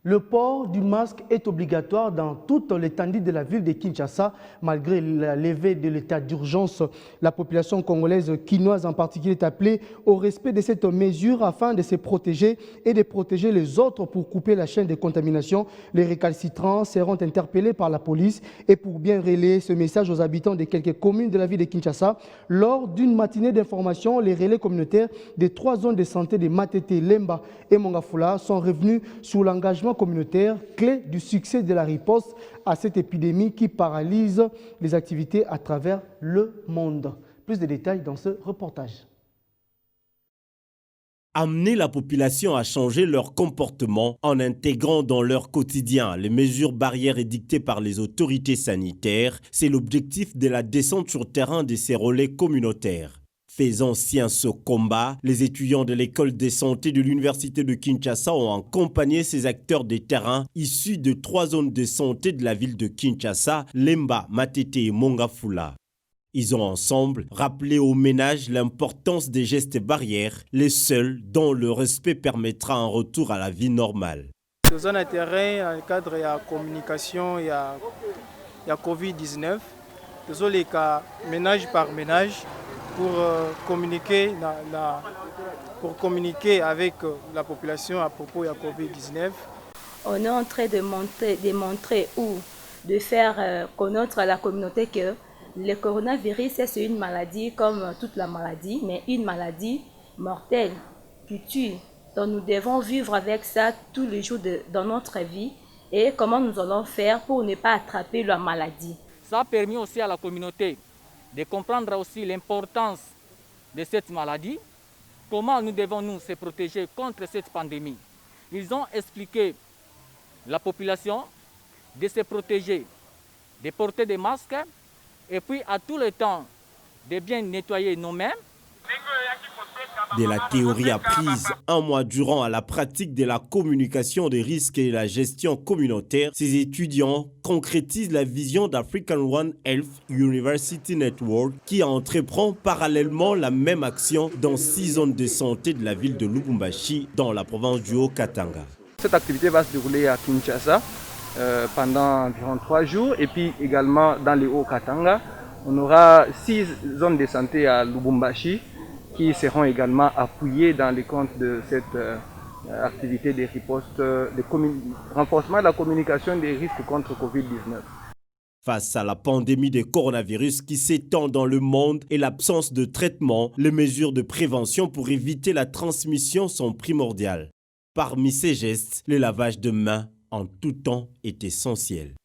Le port du masque est obligatoire dans toute l'étendue de la ville de Kinshasa. Malgré la levée de l'état d'urgence, la population congolaise, quinoise en particulier, est appelée au respect de cette mesure afin de se protéger et de protéger les autres pour couper la chaîne de contamination. Les récalcitrants seront interpellés par la police et pour bien relayer ce message aux habitants de quelques communes de la ville de Kinshasa, lors d'une matinée d'information, les relais communautaires des 3 zones de santé de Matete, Lemba et Mongafula sont revenus sur l'engagement communautaire, clé du succès de la riposte à cette épidémie qui paralyse les activités à travers le monde. Plus de détails dans ce reportage. Amener la population à changer leur comportement en intégrant dans leur quotidien les mesures barrières édictées par les autorités sanitaires, c'est l'objectif de la descente sur terrain de ces relais communautaires. Faisant sien ce combat, les étudiants de l'école de santé de l'université de Kinshasa ont accompagné ces acteurs de terrain issus de 3 zones de santé de la ville de Kinshasa, Lemba, Matete et Mongafula. Ils ont ensemble rappelé aux ménages l'importance des gestes barrières, les seuls dont le respect permettra un retour à la vie normale. Ces zones de terrain, dans le cadre de la communication, il y a Covid-19. Les cas ménage par ménage pour communiquer avec la population à propos de la Covid-19. On est en train de montrer ou de faire connaître à la communauté que le coronavirus, c'est une maladie comme toute la maladie, mais une maladie mortelle qui tue. Donc nous devons vivre avec ça tous les jours dans notre vie et comment nous allons faire pour ne pas attraper la maladie. Ça a permis aussi à la communauté de comprendre aussi l'importance de cette maladie, comment nous devons nous se protéger contre cette pandémie. Ils ont expliqué la population de se protéger, de porter des masques et puis à tout le temps de bien nettoyer nous-mêmes. De la théorie apprise un mois durant à la pratique de la communication des risques et la gestion communautaire, ces étudiants concrétisent la vision d'African One Health University Network qui entreprend parallèlement la même action dans 6 zones de santé de la ville de Lubumbashi dans la province du Haut-Katanga. Cette activité va se dérouler à Kinshasa pendant environ 3 jours et puis également dans le Haut-Katanga. On aura 6 zones de santé à Lubumbashi qui seront également appuyées dans le compte de cette activité de riposte, de renforcement de la communication des risques contre Covid-19. Face à la pandémie de coronavirus qui s'étend dans le monde et l'absence de traitement, les mesures de prévention pour éviter la transmission sont primordiales. Parmi ces gestes, le lavage de mains en tout temps est essentiel.